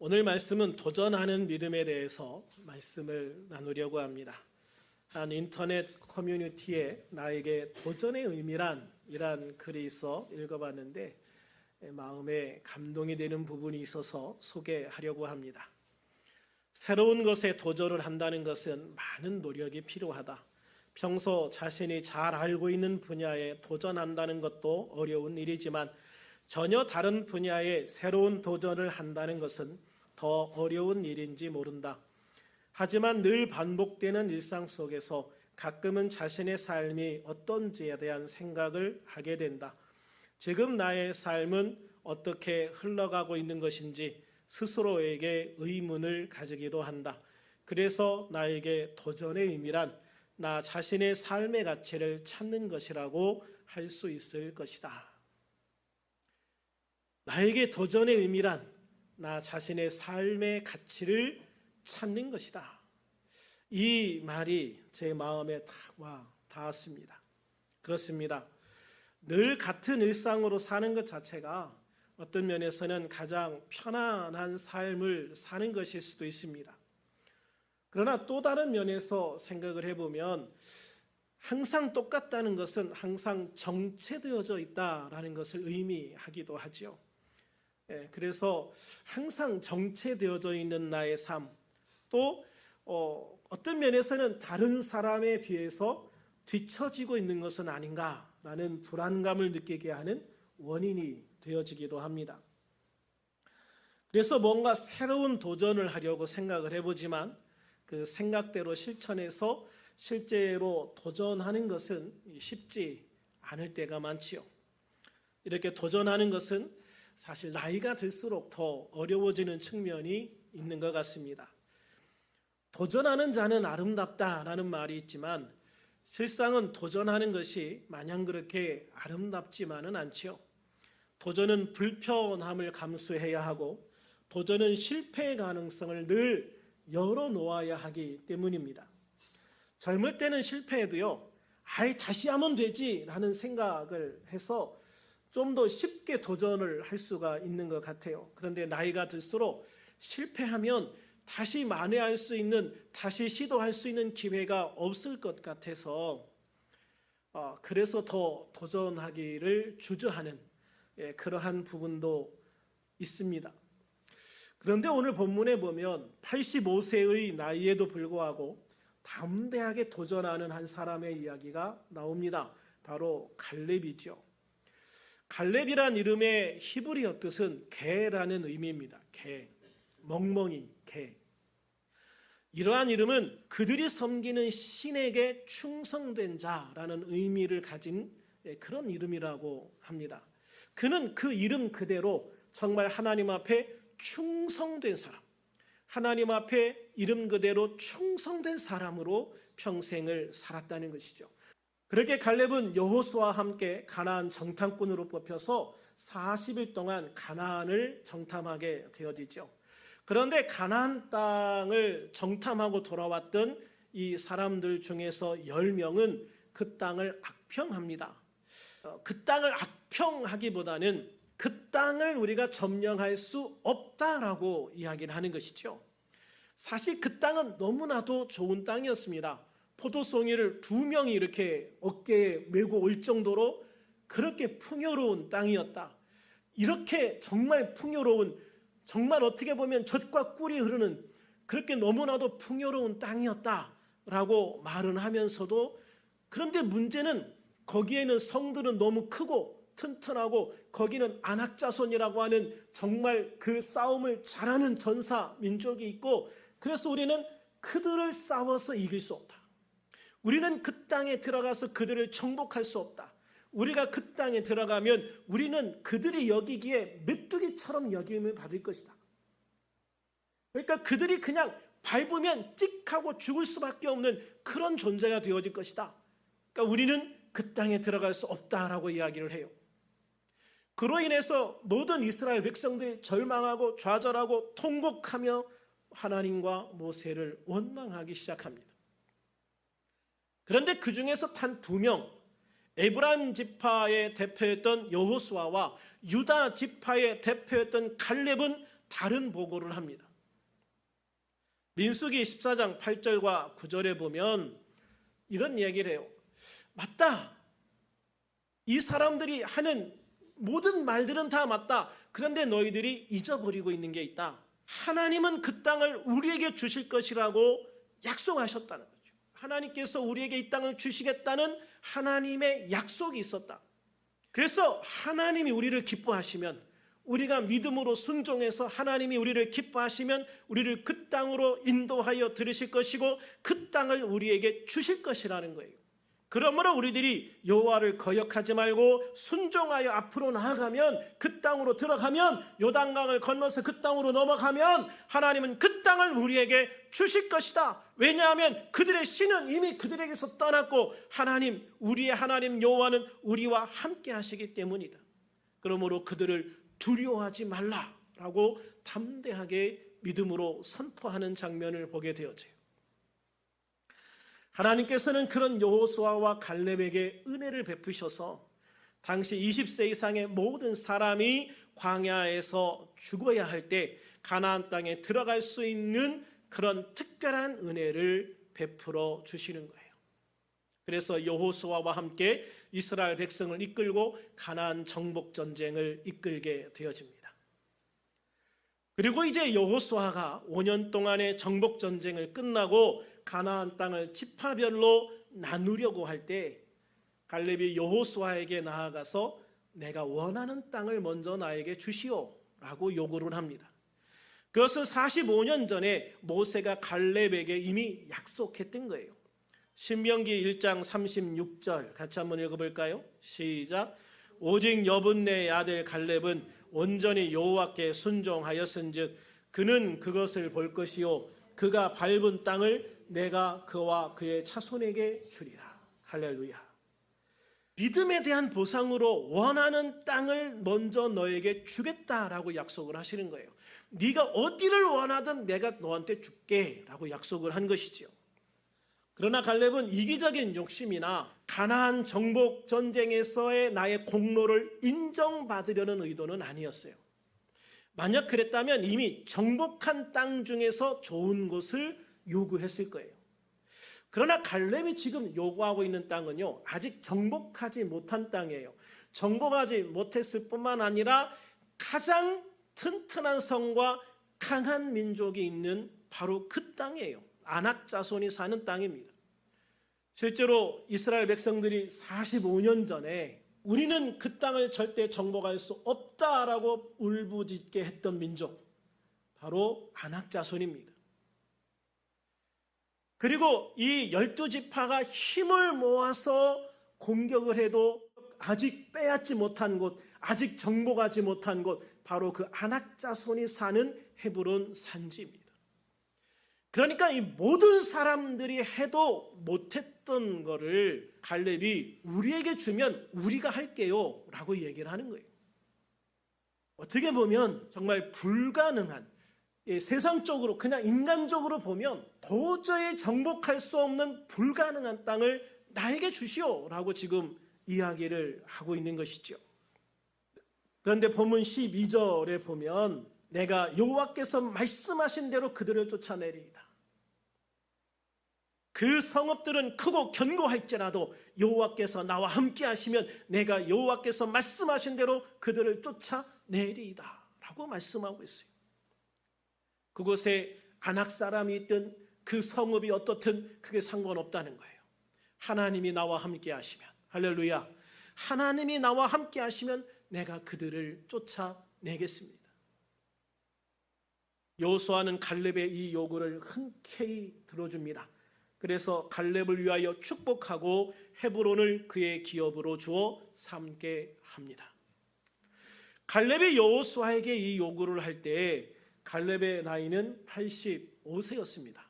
오늘 말씀은 도전하는 믿음에 대해서 말씀을 나누려고 합니다. 한 인터넷 커뮤니티에 나에게 도전의 의미란 이란 글이 있어 읽어봤는데 마음에 감동이 되는 부분이 있어서 소개하려고 합니다. 새로운 것에 도전을 한다는 것은 많은 노력이 필요하다. 평소 자신이 잘 알고 있는 분야에 도전한다는 것도 어려운 일이지만 전혀 다른 분야에 새로운 도전을 한다는 것은 더 어려운 일인지 모른다. 하지만 늘 반복되는 일상 속에서 가끔은 자신의 삶이 어떤지에 대한 생각을 하게 된다. 지금 나의 삶은 어떻게 흘러가고 있는 것인지 스스로에게 의문을 가지기도 한다. 그래서 나에게 도전의 의미란 나 자신의 삶의 가치를 찾는 것이라고 할 수 있을 것이다. 나에게 도전의 의미란 나 자신의 삶의 가치를 찾는 것이다. 이 말이 제 마음에 딱 와 닿았습니다. 그렇습니다. 늘 같은 일상으로 사는 것 자체가 어떤 면에서는 가장 편안한 삶을 사는 것일 수도 있습니다. 그러나 또 다른 면에서 생각을 해보면 항상 똑같다는 것은 항상 정체되어져 있다라는 것을 의미하기도 하죠. 그래서 항상 정체되어져 있는 나의 삶, 또 어떤 면에서는 다른 사람에 비해서 뒤처지고 있는 것은 아닌가라는 불안감을 느끼게 하는 원인이 되어지기도 합니다. 그래서 뭔가 새로운 도전을 하려고 생각을 해보지만 그 생각대로 실천해서 실제로 도전하는 것은 쉽지 않을 때가 많지요. 이렇게 도전하는 것은 사실 나이가 들수록 더 어려워지는 측면이 있는 것 같습니다. 도전하는 자는 아름답다라는 말이 있지만 실상은 도전하는 것이 마냥 그렇게 아름답지만은 않지요. 도전은 불편함을 감수해야 하고 도전은 실패의 가능성을 늘 열어놓아야 하기 때문입니다. 젊을 때는 실패해도요, 다시 하면 되지 라는 생각을 해서 좀 더 쉽게 도전을 할 수가 있는 것 같아요. 그런데 나이가 들수록 실패하면 다시 만회할 수 있는, 다시 시도할 수 있는 기회가 없을 것 같아서 그래서 더 도전하기를 주저하는 그러한 부분도 있습니다. 그런데 오늘 본문에 보면 85세의 나이에도 불구하고 담대하게 도전하는 한 사람의 이야기가 나옵니다. 바로 갈렙이죠. 갈렙이란 이름의 히브리어 뜻은 개라는 의미입니다. 개, 멍멍이, 개. 이러한 이름은 그들이 섬기는 신에게 충성된 자라는 의미를 가진 그런 이름이라고 합니다. 그는 그 이름 그대로 정말 하나님 앞에 충성된 사람, 하나님 앞에 이름 그대로 충성된 사람으로 평생을 살았다는 것이죠. 그렇게 갈렙은 여호수아와 함께 가나안 정탐꾼으로 뽑혀서 40일 동안 가나안을 정탐하게 되어지죠. 그런데 가나안 땅을 정탐하고 돌아왔던 이 사람들 중에서 10명은 그 땅을 악평합니다. 그 땅을 악평하기보다는 그 땅을 우리가 점령할 수 없다라고 이야기를 하는 것이죠. 사실 그 땅은 너무나도 좋은 땅이었습니다. 포도송이를 2명이 이렇게 어깨에 메고 올 정도로 그렇게 풍요로운 땅이었다. 이렇게 정말 풍요로운, 정말 어떻게 보면 젖과 꿀이 흐르는 그렇게 너무나도 풍요로운 땅이었다라고 말은 하면서도, 그런데 문제는 거기에는 성들은 너무 크고 튼튼하고 거기는 안악자손이라고 하는 정말 그 싸움을 잘하는 전사 민족이 있고, 그래서 우리는 그들을 싸워서 이길 수 없다. 우리는 그 땅에 들어가서 그들을 정복할 수 없다. 우리가 그 땅에 들어가면 우리는 그들이 여기기에 메뚜기처럼 여김을 받을 것이다. 그러니까 그들이 그냥 밟으면 찍하고 죽을 수밖에 없는 그런 존재가 되어질 것이다. 그러니까 우리는 그 땅에 들어갈 수 없다라고 이야기를 해요. 그로 인해서 모든 이스라엘 백성들이 절망하고 좌절하고 통곡하며 하나님과 모세를 원망하기 시작합니다. 그런데 그 중에서 단 2명, 에브라임 지파의 대표였던 여호수아와 유다 지파의 대표였던 갈렙은 다른 보고를 합니다. 민수기 14장 8절과 9절에 보면 이런 얘기를 해요. 맞다. 이 사람들이 하는 모든 말들은 다 맞다. 그런데 너희들이 잊어버리고 있는 게 있다. 하나님은 그 땅을 우리에게 주실 것이라고 약속하셨다는 거죠. 하나님께서 우리에게 이 땅을 주시겠다는 하나님의 약속이 있었다. 그래서 하나님이 우리를 기뻐하시면, 우리가 믿음으로 순종해서 하나님이 우리를 기뻐하시면 우리를 그 땅으로 인도하여 들으실 것이고 그 땅을 우리에게 주실 것이라는 거예요. 그러므로 우리들이 여호와를 거역하지 말고 순종하여 앞으로 나아가면, 그 땅으로 들어가면, 요단강을 건너서 그 땅으로 넘어가면 하나님은 그 땅을 우리에게 주실 것이다. 왜냐하면 그들의 신은 이미 그들에게서 떠났고 하나님, 우리의 하나님 여호와는 우리와 함께 하시기 때문이다. 그러므로 그들을 두려워하지 말라라고 담대하게 믿음으로 선포하는 장면을 보게 되어져요. 하나님께서는 그런 여호수아와 갈렙에게 은혜를 베푸셔서 당시 20세 이상의 모든 사람이 광야에서 죽어야 할 때 가나안 땅에 들어갈 수 있는 그런 특별한 은혜를 베풀어 주시는 거예요. 그래서 여호수아와 함께 이스라엘 백성을 이끌고 가나안 정복 전쟁을 이끌게 되어집니다. 그리고 이제 여호수아가 5년 동안의 정복 전쟁을 끝나고 가나안 땅을 지파별로 나누려고 할 때 갈렙이 여호수아에게 나아가서 내가 원하는 땅을 먼저 나에게 주시오라고 요구를 합니다. 그것은 45년 전에 모세가 갈렙에게 이미 약속했던 거예요. 신명기 1장 36절 같이 한번 읽어볼까요? 시작. 오직 여분네의 아들 갈렙은 온전히 여호와께 순종하였은즉 그는 그것을 볼 것이요 그가 밟은 땅을 내가 그와 그의 자손에게 주리라. 할렐루야. 믿음에 대한 보상으로 원하는 땅을 먼저 너에게 주겠다라고 약속을 하시는 거예요. 네가 어디를 원하든 내가 너한테 줄게 라고 약속을 한 것이지요. 그러나 갈렙은 이기적인 욕심이나 가나안 정복 전쟁에서의 나의 공로를 인정받으려는 의도는 아니었어요. 만약 그랬다면 이미 정복한 땅 중에서 좋은 곳을 요구했을 거예요. 그러나 갈렙이 지금 요구하고 있는 땅은요, 아직 정복하지 못한 땅이에요. 정복하지 못했을 뿐만 아니라 가장 튼튼한 성과 강한 민족이 있는 바로 그 땅이에요. 아낙 자손이 사는 땅입니다. 실제로 이스라엘 백성들이 45년 전에 우리는 그 땅을 절대 정복할 수 없다라고 울부짖게 했던 민족, 바로 아낙 자손입니다. 그리고 이 12지파가 힘을 모아서 공격을 해도 아직 빼앗지 못한 곳, 아직 정복하지 못한 곳, 바로 그 아낙 자손이 사는 헤브론 산지입니다. 그러니까 이 모든 사람들이 해도 못했던 거를 갈렙이 우리에게 주면 우리가 할게요 라고 얘기를 하는 거예요. 어떻게 보면 정말 불가능한, 세상적으로 그냥 인간적으로 보면 도저히 정복할 수 없는 불가능한 땅을 나에게 주시오 라고 지금 이야기를 하고 있는 것이죠. 그런데 본문 12절에 보면 내가 여호와께서 말씀하신 대로 그들을 쫓아내리이다. 그 성읍들은 크고 견고할지라도 여호와께서 나와 함께 하시면 내가 여호와께서 말씀하신 대로 그들을 쫓아내리이다 라고 말씀하고 있어요. 그곳에 아낙 사람이 있든 그 성읍이 어떻든 그게 상관없다는 거예요. 하나님이 나와 함께 하시면, 할렐루야, 하나님이 나와 함께 하시면 내가 그들을 쫓아내겠습니다. 여호수아는 갈렙의 이 요구를 흔쾌히 들어줍니다. 그래서 갈렙을 위하여 축복하고 헤브론을 그의 기업으로 주어 삼게 합니다. 갈렙이 여호수아에게 이 요구를 할 때 갈렙의 나이는 85세였습니다.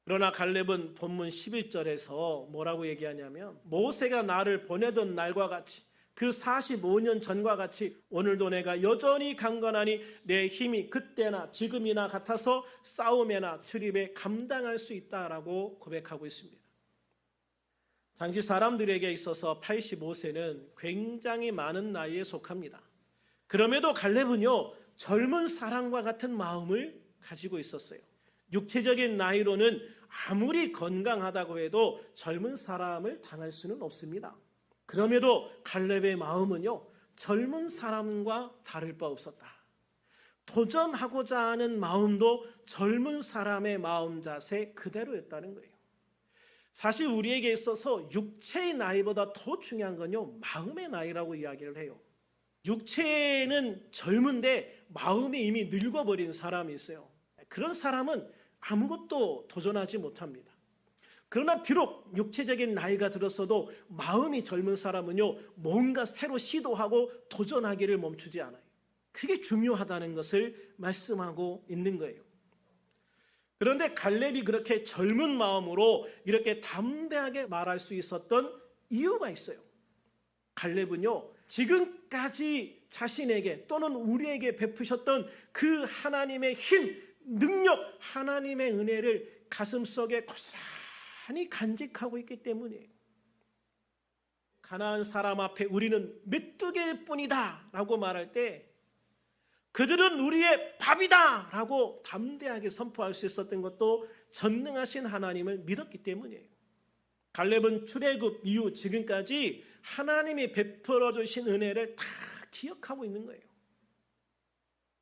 그러나 갈렙은 본문 11절에서 뭐라고 얘기하냐면 모세가 나를 보내던 날과 같이 그 45년 전과 같이 오늘도 내가 여전히 강건하니 내 힘이 그때나 지금이나 같아서 싸움에나 출입에 감당할 수 있다라고 고백하고 있습니다. 당시 사람들에게 있어서 85세는 굉장히 많은 나이에 속합니다. 그럼에도 갈렙은요 젊은 사람과 같은 마음을 가지고 있었어요. 육체적인 나이로는 아무리 건강하다고 해도 젊은 사람을 당할 수는 없습니다. 그럼에도 갈렙의 마음은요, 젊은 사람과 다를 바 없었다. 도전하고자 하는 마음도 젊은 사람의 마음 자세 그대로였다는 거예요. 사실 우리에게 있어서 육체의 나이보다 더 중요한 건요, 마음의 나이라고 이야기를 해요. 육체는 젊은데 마음이 이미 늙어버린 사람이 있어요. 그런 사람은 아무것도 도전하지 못합니다. 그러나 비록 육체적인 나이가 들었어도 마음이 젊은 사람은요, 뭔가 새로 시도하고 도전하기를 멈추지 않아요. 그게 중요하다는 것을 말씀하고 있는 거예요. 그런데 갈렙이 그렇게 젊은 마음으로 이렇게 담대하게 말할 수 있었던 이유가 있어요. 갈렙은요, 지금까지 자신에게 또는 우리에게 베푸셨던 그 하나님의 힘, 능력, 하나님의 은혜를 가슴속에 고스란히 간직하고 있기 때문이에요. 가나안 사람 앞에 우리는 메뚜기일 뿐이다 라고 말할 때 그들은 우리의 밥이다 라고 담대하게 선포할 수 있었던 것도 전능하신 하나님을 믿었기 때문이에요. 갈렙은 출애굽 이후 지금까지 하나님이 베풀어 주신 은혜를 다 기억하고 있는 거예요.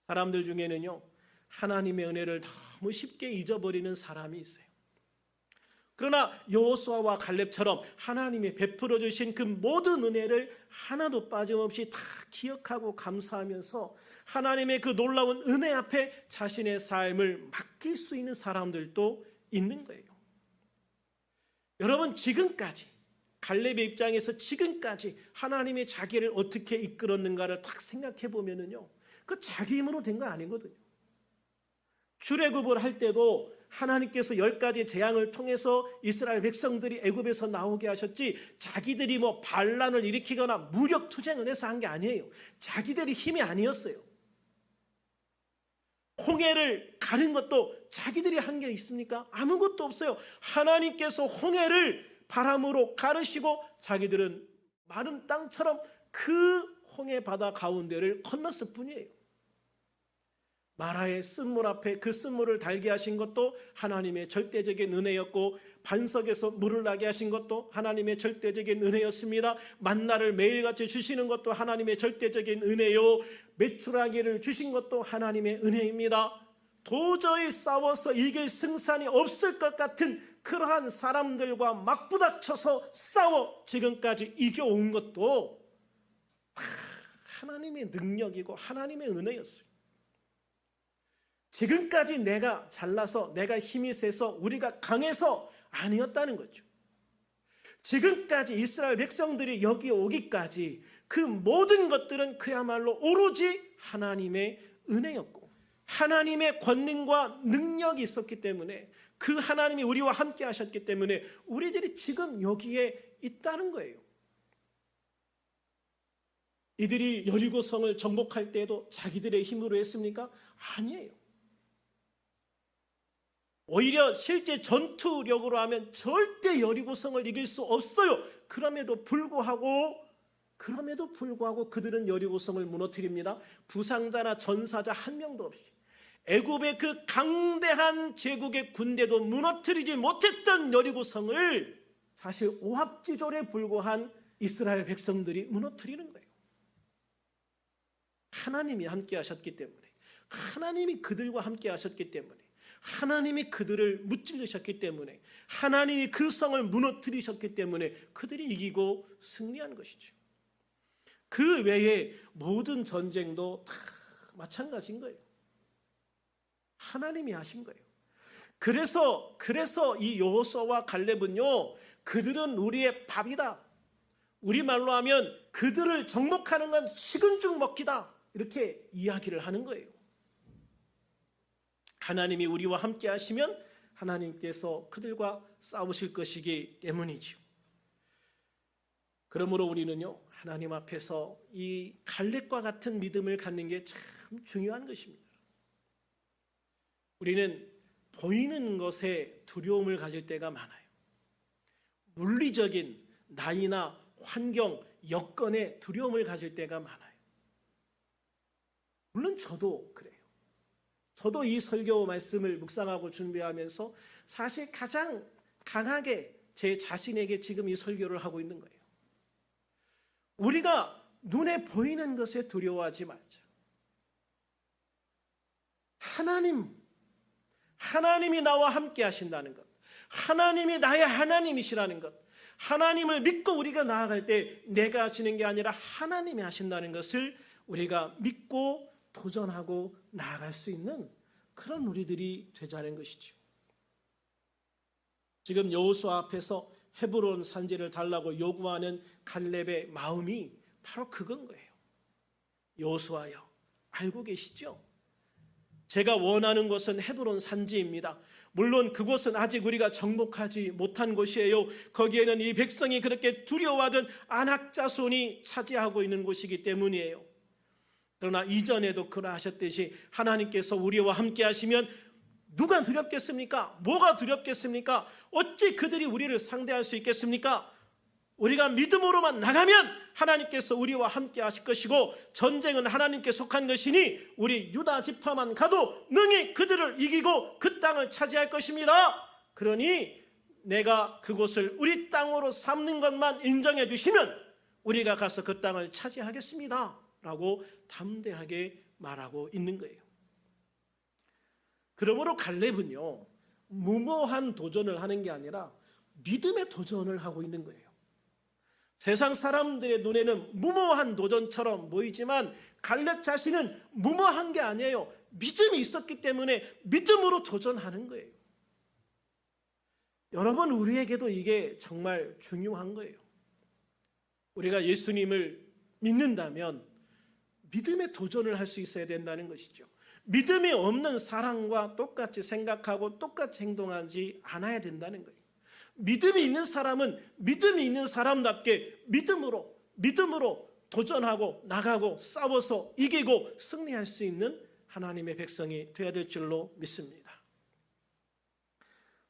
사람들 중에는요, 하나님의 은혜를 너무 쉽게 잊어버리는 사람이 있어요. 그러나 여호수아와 갈렙처럼 하나님이 베풀어 주신 그 모든 은혜를 하나도 빠짐없이 다 기억하고 감사하면서 하나님의 그 놀라운 은혜 앞에 자신의 삶을 맡길 수 있는 사람들도 있는 거예요. 여러분, 지금까지 갈렙의 입장에서 지금까지 하나님이 자기를 어떻게 이끌었는가를 딱 생각해 보면은요, 그 자기 힘으로 된 거 아니거든요. 출애굽을 할 때도 하나님께서 10가지 재앙을 통해서 이스라엘 백성들이 애굽에서 나오게 하셨지, 자기들이 뭐 반란을 일으키거나 무력 투쟁을 해서 한 게 아니에요. 자기들이 힘이 아니었어요. 홍해를 가른 것도 자기들이 한 게 있습니까? 아무것도 없어요. 하나님께서 홍해를 바람으로 가르시고 자기들은 마른 땅처럼 그 홍해 바다 가운데를 건넜을 뿐이에요. 마라의 쓴물 앞에 그 쓴물을 달게 하신 것도 하나님의 절대적인 은혜였고, 반석에서 물을 나게 하신 것도 하나님의 절대적인 은혜였습니다. 만나를 매일같이 주시는 것도 하나님의 절대적인 은혜요, 메추라기를 주신 것도 하나님의 은혜입니다. 도저히 싸워서 이길 승산이 없을 것 같은 그러한 사람들과 맞부닥쳐서 싸워 지금까지 이겨온 것도 다 하나님의 능력이고 하나님의 은혜였어요. 지금까지 내가 잘나서, 내가 힘이 세서, 우리가 강해서 아니었다는 거죠. 지금까지 이스라엘 백성들이 여기 오기까지 그 모든 것들은 그야말로 오로지 하나님의 은혜였고, 하나님의 권능과 능력이 있었기 때문에, 그 하나님이 우리와 함께 하셨기 때문에 우리들이 지금 여기에 있다는 거예요. 이들이 여리고성을 정복할 때에도 자기들의 힘으로 했습니까? 아니에요. 오히려 실제 전투력으로 하면 절대 여리고성을 이길 수 없어요. 그럼에도 불구하고 그들은 여리고성을 무너뜨립니다. 부상자나 전사자 한 명도 없이. 애굽의 그 강대한 제국의 군대도 무너뜨리지 못했던 여리고성을 사실 오합지졸에 불과한 이스라엘 백성들이 무너뜨리는 거예요. 하나님이 함께 하셨기 때문에, 하나님이 그들과 함께 하셨기 때문에, 하나님이 그들을 무찔르셨기 때문에, 하나님이 그 성을 무너뜨리셨기 때문에 그들이 이기고 승리한 것이죠. 그 외에 모든 전쟁도 다 마찬가지인 거예요. 하나님이 하신 거예요. 그래서 이 여호수아와 갈렙은요, 그들은 우리의 밥이다, 우리말로 하면 그들을 정복하는 건 식은 죽 먹기다, 이렇게 이야기를 하는 거예요. 하나님이 우리와 함께 하시면 하나님께서 그들과 싸우실 것이기 때문이지요. 그러므로 우리는요, 하나님 앞에서 이 갈렙과 같은 믿음을 갖는 게 참 중요한 것입니다. 우리는 보이는 것에 두려움을 가질 때가 많아요. 물리적인 나이나 환경, 여건에 두려움을 가질 때가 많아요. 물론 저도 그래요. 저도 이 설교 말씀을 묵상하고 준비하면서 사실 가장 강하게 제 자신에게 지금 이 설교를 하고 있는 거예요. 우리가 눈에 보이는 것에 두려워하지 말자. 하나님이 나와 함께 하신다는 것, 하나님이 나의 하나님이시라는 것, 하나님을 믿고 우리가 나아갈 때 내가 하시는 게 아니라 하나님이 하신다는 것을 우리가 믿고 도전하고 나아갈 수 있는 그런 우리들이 되자는 것이죠. 지금 여호수아 앞에서 헤브론 산지를 달라고 요구하는 갈렙의 마음이 바로 그건 거예요. 여호수아여, 알고 계시죠? 제가 원하는 곳은 헤브론 산지입니다. 물론 그곳은 아직 우리가 정복하지 못한 곳이에요. 거기에는 이 백성이 그렇게 두려워하던 아낙 자손이 차지하고 있는 곳이기 때문이에요. 그러나 이전에도 그러하셨듯이 하나님께서 우리와 함께 하시면 누가 두렵겠습니까? 뭐가 두렵겠습니까? 어찌 그들이 우리를 상대할 수 있겠습니까? 우리가 믿음으로만 나가면 하나님께서 우리와 함께 하실 것이고 전쟁은 하나님께 속한 것이니 우리 유다 지파만 가도 능히 그들을 이기고 그 땅을 차지할 것입니다. 그러니 내가 그곳을 우리 땅으로 삼는 것만 인정해 주시면 우리가 가서 그 땅을 차지하겠습니다 라고 담대하게 말하고 있는 거예요. 그러므로 갈렙은요, 무모한 도전을 하는 게 아니라 믿음의 도전을 하고 있는 거예요. 세상 사람들의 눈에는 무모한 도전처럼 보이지만 갈렙 자신은 무모한 게 아니에요. 믿음이 있었기 때문에 믿음으로 도전하는 거예요. 여러분, 우리에게도 이게 정말 중요한 거예요. 우리가 예수님을 믿는다면 믿음의 도전을 할 수 있어야 된다는 것이죠. 믿음이 없는 사람과 똑같이 생각하고 똑같이 행동하지 않아야 된다는 거예요. 믿음이 있는 사람은 믿음이 있는 사람답게 믿음으로 도전하고 나가고 싸워서 이기고 승리할 수 있는 하나님의 백성이 되어야 될 줄로 믿습니다.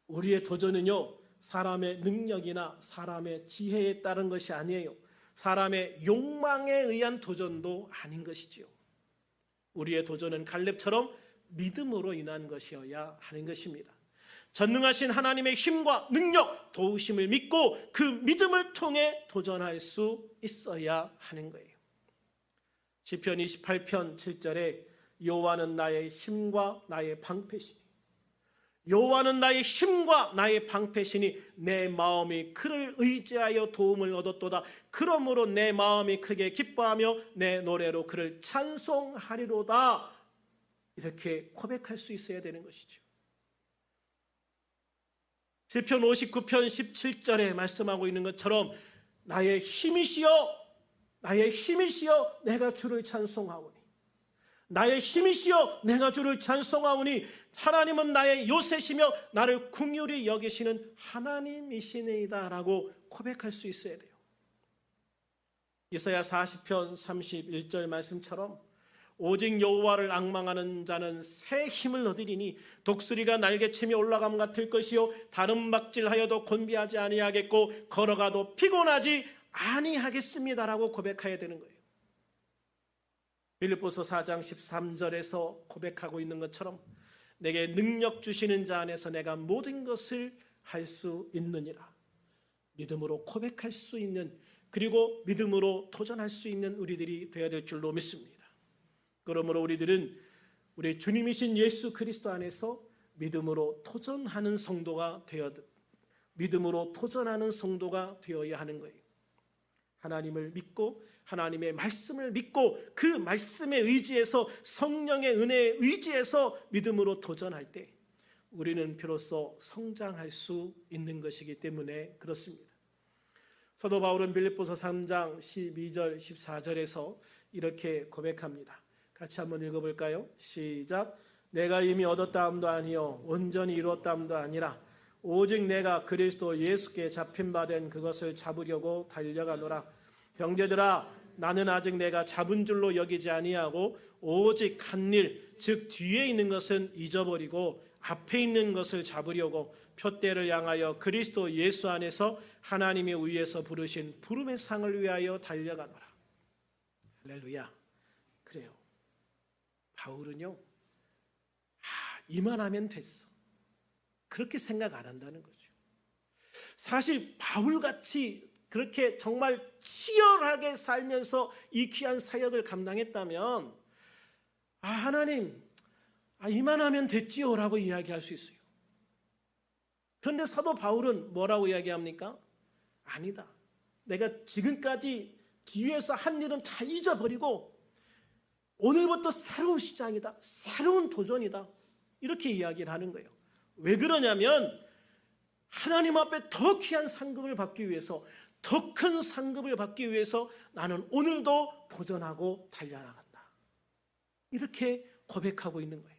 우리의 도전은요, 사람의 능력이나 사람의 지혜에 따른 것이 아니에요. 사람의 욕망에 의한 도전도 아닌 것이지요. 우리의 도전은 갈렙처럼 믿음으로 인한 것이어야 하는 것입니다. 전능하신 하나님의 힘과 능력, 도우심을 믿고 그 믿음을 통해 도전할 수 있어야 하는 거예요. 시편 28편 7절에 여호와는 나의 힘과 나의 방패시니, 여호와는 나의 힘과 나의 방패시니 내 마음이 그를 의지하여 도움을 얻었도다. 그러므로 내 마음이 크게 기뻐하며 내 노래로 그를 찬송하리로다. 이렇게 고백할 수 있어야 되는 것이죠. 시편 59편 17절에 말씀하고 있는 것처럼 나의 힘이시여 내가 주를 찬송하오니, 나의 힘이시여 내가 주를 찬송하오니 하나님은 나의 요새시며 나를 긍휼히 여기시는 하나님이시니이다 라고 고백할 수 있어야 돼요. 이사야 40편 31절 말씀처럼 오직 여호와를 앙망하는 자는 새 힘을 얻으리니 독수리가 날개치며 올라감 같을 것이요 다른 박질하여도 곤비하지 아니하겠고 걸어가도 피곤하지 아니하겠습니다라고 고백해야 되는 거예요. 빌립보서 4장 13절에서 고백하고 있는 것처럼 내게 능력 주시는 자 안에서 내가 모든 것을 할 수 있느니라. 믿음으로 고백할 수 있는, 그리고 믿음으로 도전할 수 있는 우리들이 되어야 될 줄로 믿습니다. 그러므로 우리들은 우리 주님이신 예수 그리스도 안에서 믿음으로 도전하는 성도가 되어야 하는 거예요. 하나님을 믿고 하나님의 말씀을 믿고 그 말씀에 의지해서, 성령의 은혜에 의지해서 믿음으로 도전할 때 우리는 비로소 성장할 수 있는 것이기 때문에 그렇습니다. 사도 바울은 빌립보서 3장 12절 14절에서 이렇게 고백합니다. 같이 한번 읽어볼까요? 시작. 내가 이미 얻었다함도 아니요 온전히 이루었다함도 아니라 오직 내가 그리스도 예수께 잡힌 바 된 그것을 잡으려고 달려가노라. 형제들아, 나는 아직 내가 잡은 줄로 여기지 아니하고 오직 한 일, 즉 뒤에 있는 것은 잊어버리고 앞에 있는 것을 잡으려고 표대를 향하여 그리스도 예수 안에서 하나님이 위에서 부르신 부름의 상을 위하여 달려가노라. 할렐루야. 그래요. 바울은요, 이만하면 됐어, 그렇게 생각 안 한다는 거죠. 사실 바울같이 그렇게 정말 치열하게 살면서 이 귀한 사역을 감당했다면 하나님, 이만하면 됐지요 라고 이야기할 수 있어요. 그런데 사도 바울은 뭐라고 이야기합니까? 아니다, 내가 지금까지 뒤에서 한 일은 다 잊어버리고 오늘부터 새로운 시작이다, 새로운 도전이다, 이렇게 이야기를 하는 거예요. 왜 그러냐면 하나님 앞에 더 귀한 상급을 받기 위해서, 더 큰 상급을 받기 위해서 나는 오늘도 도전하고 달려나간다, 이렇게 고백하고 있는 거예요.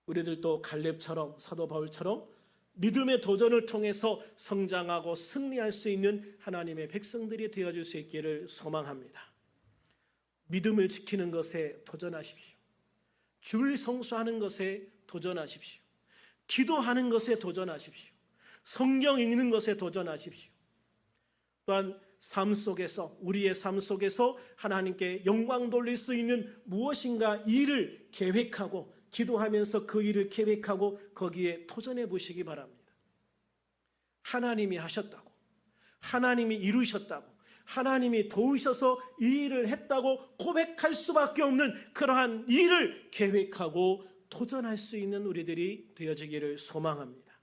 우리들도 갈렙처럼, 사도 바울처럼 믿음의 도전을 통해서 성장하고 승리할 수 있는 하나님의 백성들이 되어줄 수 있기를 소망합니다. 믿음을 지키는 것에 도전하십시오. 주를 성수하는 것에 도전하십시오. 기도하는 것에 도전하십시오. 성경 읽는 것에 도전하십시오. 또한 삶 속에서, 우리의 삶 속에서 하나님께 영광 돌릴 수 있는 무엇인가 일을 계획하고, 기도하면서 그 일을 계획하고 거기에 도전해 보시기 바랍니다. 하나님이 하셨다고, 하나님이 이루셨다고, 하나님이 도우셔서 이 일을 했다고 고백할 수밖에 없는 그러한 일을 계획하고 도전할 수 있는 우리들이 되어지기를 소망합니다.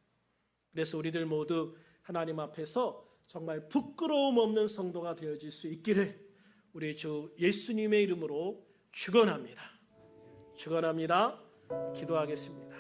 그래서 우리들 모두 하나님 앞에서 정말 부끄러움 없는 성도가 되어질 수 있기를 우리 주 예수님의 이름으로 축원합니다. 축원합니다. 기도하겠습니다.